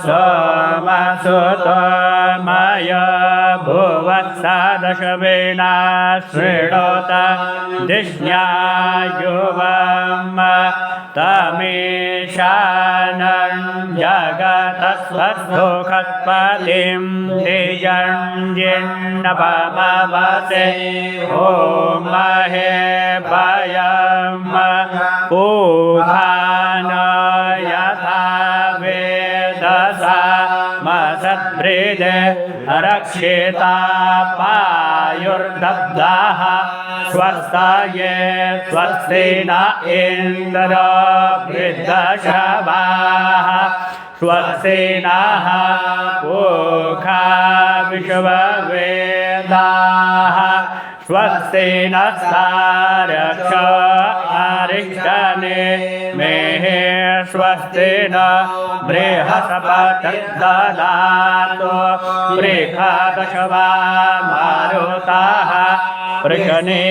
सोमसुतोमय भुवत्सादशवेना शृणोत दिष्ण्यायुवम् तमीशानं जगतस्वसुखत्पतिं द्विजञ्जिन्नपमवसे ॐ महे भयम् पूभान यथा वेदसा मसद्भृदे रक्षिता पायुर्दब्धाः स्वस्ताये स्वस्ति न इन्द्र वृद्धशवाः स्वस्ति नः पूषा विश्ववेदाः स्वस्ति नस्तारक्ष अरिष्टनेमिः स्वस्ति न बृहस्पतिर्दधातु बृहदशवा मारुताः वृषणे